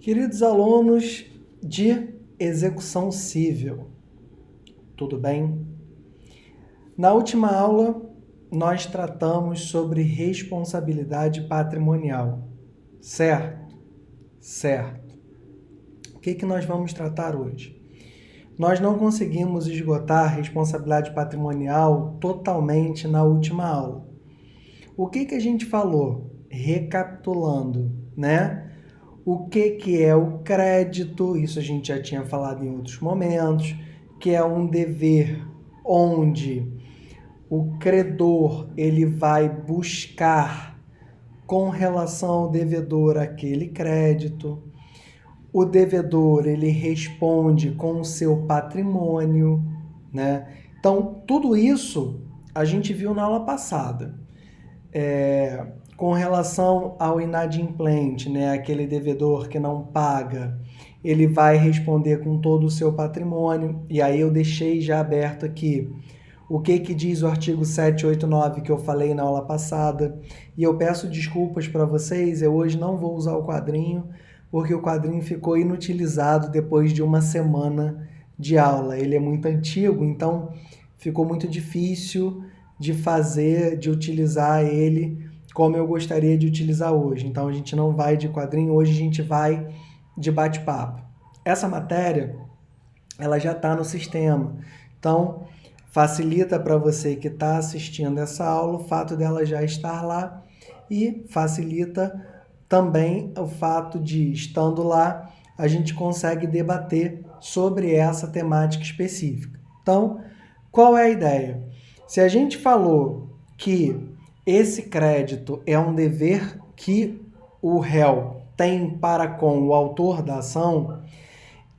Queridos alunos de execução civil, tudo bem? Na última aula, nós tratamos sobre responsabilidade patrimonial, certo? Certo. O que nós vamos tratar hoje? Nós não conseguimos esgotar a responsabilidade patrimonial totalmente na última aula. O que a gente falou? Recapitulando, né? O que é o crédito? Isso a gente já tinha falado em outros momentos, que é um dever onde o credor ele vai buscar com relação ao devedor aquele crédito. O devedor ele responde com o seu patrimônio, né? Então, tudo isso a gente viu na aula passada. Com relação ao inadimplente, né, aquele devedor que não paga, ele vai responder com todo o seu patrimônio. E aí eu deixei já aberto aqui o que diz o artigo 789 que eu falei na aula passada. E eu peço desculpas para vocês, eu hoje não vou usar o quadrinho, porque o quadrinho ficou inutilizado depois de uma semana de aula. Ele é muito antigo, então ficou muito difícil de utilizar ele como eu gostaria de utilizar hoje. Então, a gente não vai de quadrinho, hoje a gente vai de bate-papo. Essa matéria, ela já está no sistema. Então, facilita para você que está assistindo essa aula o fato dela já estar lá e facilita também o fato de, estando lá, a gente consegue debater sobre essa temática específica. Então, qual é a ideia? Se a gente falou que esse crédito é um dever que o réu tem para com o autor da ação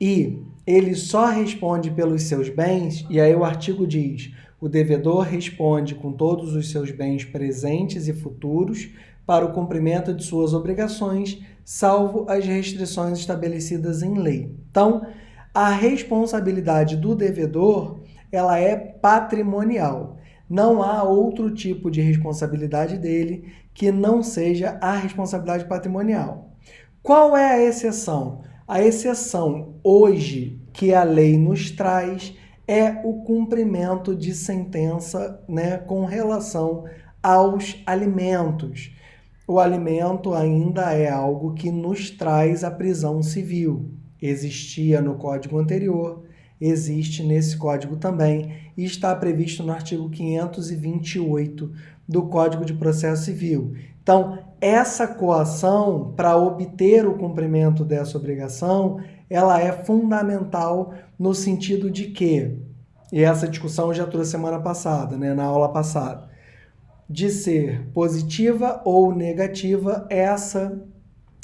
e ele só responde pelos seus bens, e aí o artigo diz: o devedor responde com todos os seus bens presentes e futuros para o cumprimento de suas obrigações, salvo as restrições estabelecidas em lei. Então, a responsabilidade do devedor, ela é patrimonial. Não há outro tipo de responsabilidade dele que não seja a responsabilidade patrimonial. Qual é a exceção? A exceção hoje que a lei nos traz é o cumprimento de sentença, né, com relação aos alimentos. O alimento ainda é algo que nos traz a prisão civil. Existia no Código anterior, existe nesse Código também e está previsto no artigo 528 do Código de Processo Civil. Então, essa coação, para obter o cumprimento dessa obrigação, ela é fundamental no sentido de que, e essa discussão eu já trouxe semana passada, né, na aula passada, de ser positiva ou negativa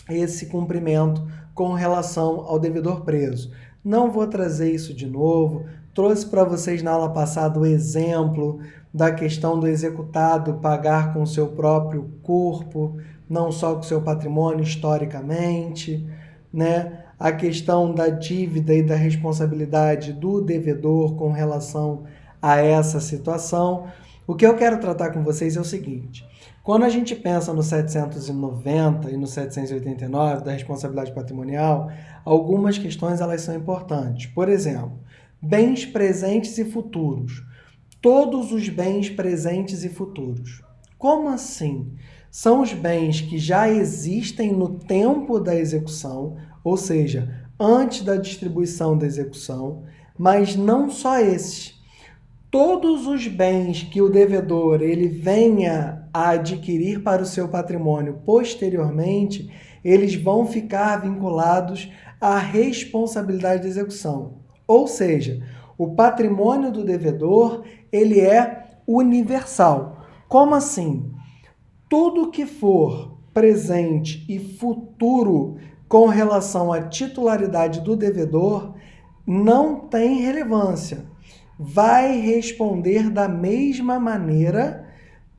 esse cumprimento com relação ao devedor preso. Não vou trazer isso de novo, trouxe para vocês na aula passada o exemplo da questão do executado pagar com o seu próprio corpo, não só com o seu patrimônio historicamente, né? A questão da dívida e da responsabilidade do devedor com relação a essa situação. O que eu quero tratar com vocês é o seguinte: quando a gente pensa no 790 e no 789 da responsabilidade patrimonial, algumas questões elas são importantes. Por exemplo, bens presentes e futuros. Todos os bens presentes e futuros. Como assim? São os bens que já existem no tempo da execução, ou seja, antes da distribuição da execução, mas não só esses. Todos os bens que o devedor ele venha a adquirir para o seu patrimônio posteriormente, eles vão ficar vinculados à responsabilidade de execução. Ou seja, o patrimônio do devedor ele é universal. Como assim? Tudo que for presente e futuro com relação à titularidade do devedor não tem relevância. Vai responder da mesma maneira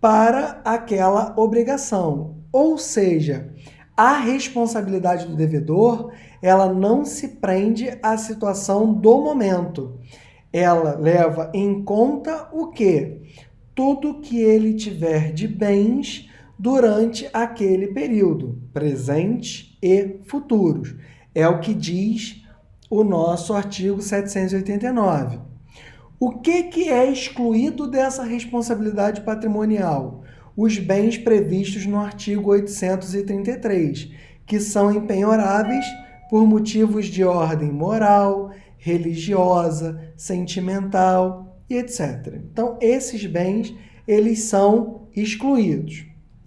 para aquela obrigação. Ou seja, a responsabilidade do devedor, ela não se prende à situação do momento. Ela leva em conta o quê? Tudo que ele tiver de bens durante aquele período, presente e futuros. É o que diz o nosso artigo 789. O que é excluído dessa responsabilidade patrimonial? Os bens previstos no artigo 833, que são empenhoráveis por motivos de ordem moral, religiosa, sentimental e etc. Então, esses bens, eles são excluídos.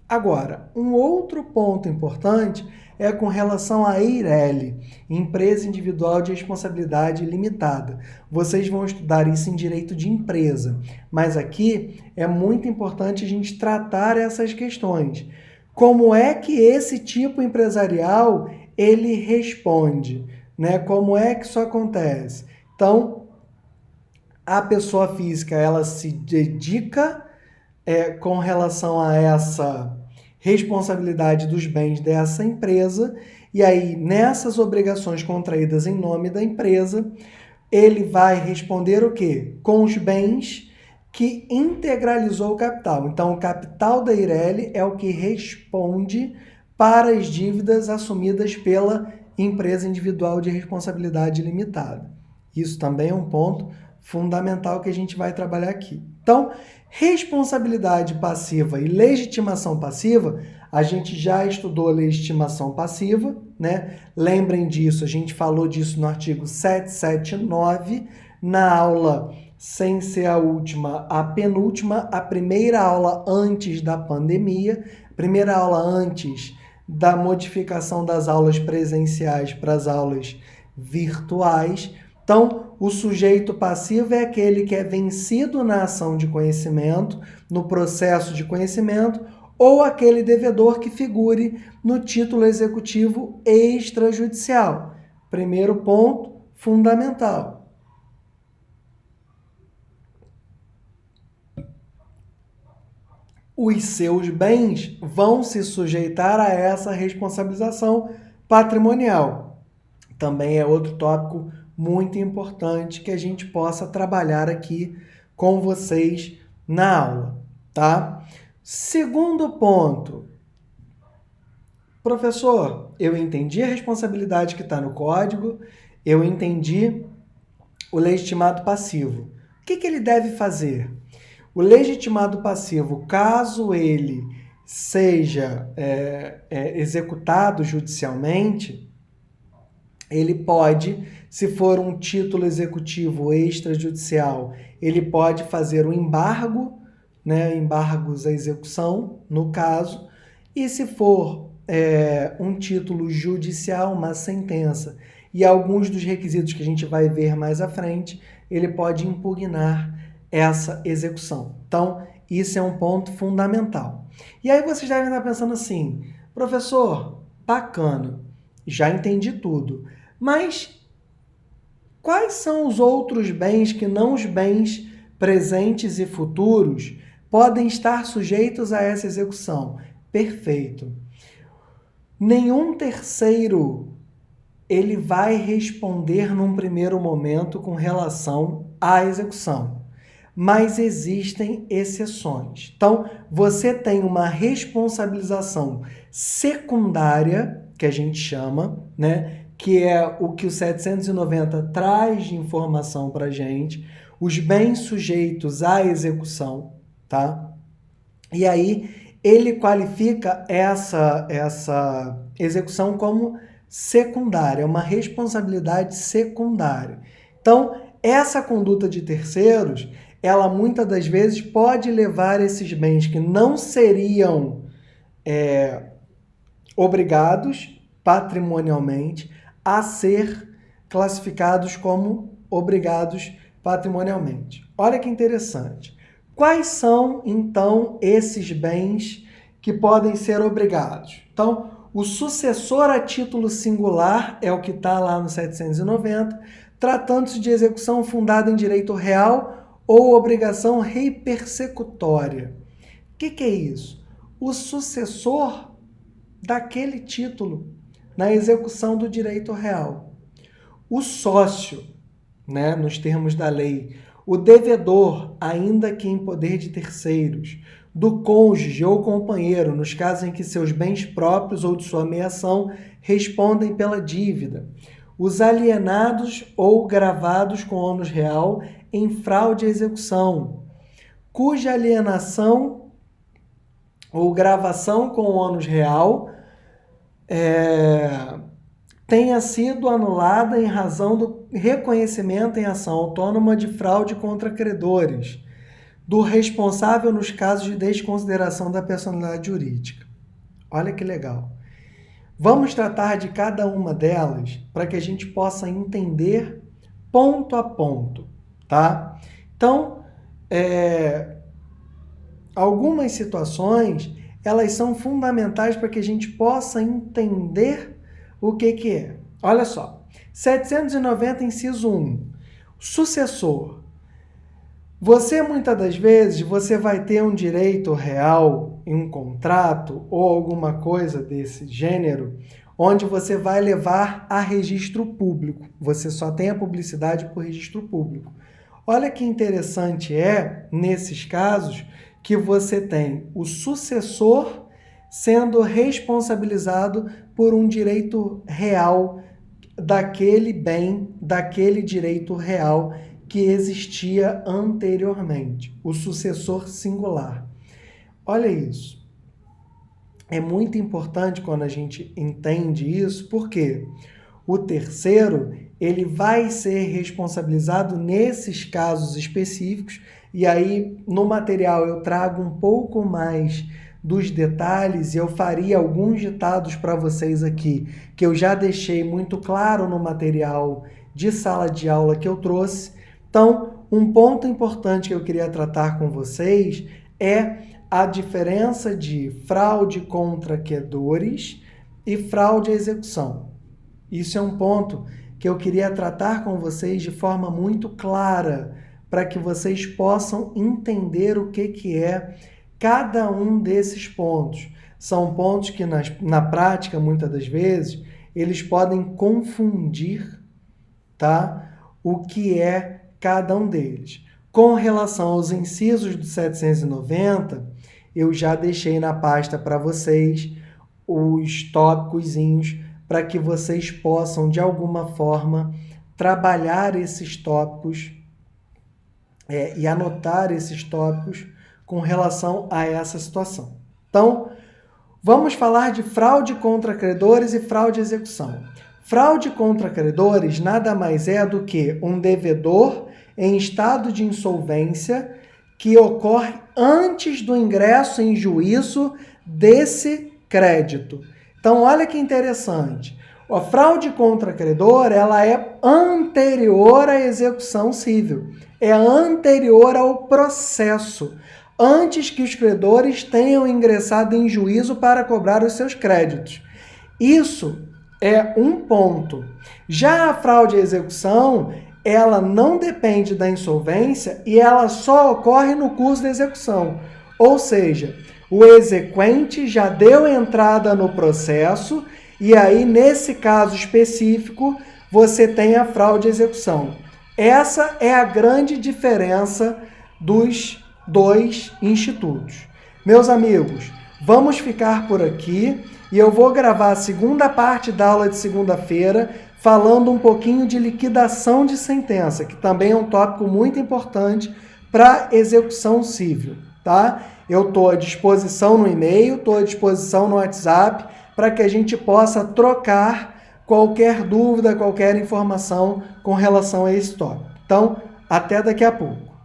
Agora, um outro ponto importante é com relação à EIRELI, Empresa Individual de Responsabilidade Limitada. Vocês vão estudar isso em direito de empresa, mas aqui é muito importante a gente tratar essas questões. Como é que esse tipo empresarial ele responde, né? Como é que isso acontece? Então, a pessoa física ela se dedica com relação a essa responsabilidade dos bens dessa empresa, e aí nessas obrigações contraídas em nome da empresa, ele vai responder o quê? Com os bens que integralizou o capital. Então, o capital da EIRELI é o que responde para as dívidas assumidas pela empresa individual de responsabilidade limitada. Isso também é um ponto fundamental que a gente vai trabalhar aqui. Então, responsabilidade passiva e legitimação passiva, a gente já estudou legitimação passiva, né? Lembrem disso, a gente falou disso no artigo 779, na aula, sem ser a última, a penúltima, a primeira aula antes da pandemia, primeira aula antes da modificação das aulas presenciais para as aulas virtuais. Então, o sujeito passivo é aquele que é vencido na ação de conhecimento, no processo de conhecimento, ou aquele devedor que figure no título executivo extrajudicial. Primeiro ponto fundamental. Os seus bens vão se sujeitar a essa responsabilização patrimonial. Também é outro tópico muito importante que a gente possa trabalhar aqui com vocês na aula, tá? Segundo ponto. Professor, eu entendi a responsabilidade que está no código, eu entendi o legitimado passivo. O que ele deve fazer? O legitimado passivo, caso ele seja executado judicialmente, ele pode, se for um título executivo extrajudicial, ele pode fazer um embargo, né, embargos à execução, no caso, e se for um título judicial, uma sentença, e alguns dos requisitos que a gente vai ver mais à frente, ele pode impugnar essa execução. Então, isso é um ponto fundamental. E aí vocês devem estar pensando assim, professor, bacana, já entendi tudo, mas quais são os outros bens que não os bens presentes e futuros podem estar sujeitos a essa execução? Perfeito. Nenhum terceiro ele vai responder num primeiro momento com relação à execução, mas existem exceções. Então, você tem uma responsabilização secundária, que a gente chama, né? Que é o que o 790 traz de informação para a gente, os bens sujeitos à execução, tá? E aí ele qualifica essa execução como secundária, uma responsabilidade secundária. Então, essa conduta de terceiros, ela muitas das vezes pode levar esses bens que não seriam obrigados patrimonialmente a ser classificados como obrigados patrimonialmente. Olha que interessante. Quais são, então, esses bens que podem ser obrigados? Então, o sucessor a título singular é o que está lá no 790, tratando-se de execução fundada em direito real ou obrigação reipersecutória. O que é isso? O sucessor daquele título na execução do direito real. O sócio, né, nos termos da lei, o devedor, ainda que em poder de terceiros, do cônjuge ou companheiro, nos casos em que seus bens próprios ou de sua meação respondem pela dívida. Os alienados ou gravados com ônus real em fraude à execução, cuja alienação ou gravação com ônus real tenha sido anulada em razão do reconhecimento em ação autônoma de fraude contra credores, do responsável nos casos de desconsideração da personalidade jurídica. Olha que legal. Vamos tratar de cada uma delas para que a gente possa entender ponto a ponto, tá? Então, algumas situações, elas são fundamentais para que a gente possa entender o que é. Olha só, 790, inciso 1, sucessor. Você, muitas das vezes, você vai ter um direito real em um contrato ou alguma coisa desse gênero, onde você vai levar a registro público. Você só tem a publicidade por registro público. Olha que interessante nesses casos, que você tem o sucessor sendo responsabilizado por um direito real daquele bem, daquele direito real que existia anteriormente, o sucessor singular. Olha isso. É muito importante quando a gente entende isso, porque o terceiro, ele vai ser responsabilizado nesses casos específicos, e aí no material eu trago um pouco mais dos detalhes e eu faria alguns ditados para vocês aqui, que eu já deixei muito claro no material de sala de aula que eu trouxe. Então, um ponto importante que eu queria tratar com vocês é a diferença de fraude contra credores e fraude à execução. Isso é um ponto que eu queria tratar com vocês de forma muito clara, para que vocês possam entender o que é cada um desses pontos. São pontos que na prática, muitas das vezes, eles podem confundir, tá? O que é cada um deles. Com relação aos incisos do 790, eu já deixei na pasta para vocês os tópicozinhos para que vocês possam, de alguma forma, trabalhar esses tópicos e anotar esses tópicos com relação a essa situação. Então, vamos falar de fraude contra credores e fraude à execução. Fraude contra credores nada mais é do que um devedor em estado de insolvência que ocorre antes do ingresso em juízo desse crédito. Então, olha que interessante. A fraude contra credor, ela é anterior à execução civil. É anterior ao processo, antes que os credores tenham ingressado em juízo para cobrar os seus créditos. Isso é um ponto. Já a fraude à execução, ela não depende da insolvência e ela só ocorre no curso da execução. Ou seja, o exequente já deu entrada no processo e aí, nesse caso específico, você tem a fraude à execução. Essa é a grande diferença dos dois institutos. Meus amigos, vamos ficar por aqui e eu vou gravar a segunda parte da aula de segunda-feira falando um pouquinho de liquidação de sentença, que também é um tópico muito importante para execução civil, tá? Eu estou à disposição no e-mail, estou à disposição no WhatsApp para que a gente possa trocar qualquer dúvida, qualquer informação com relação a esse tópico. Então, até daqui a pouco.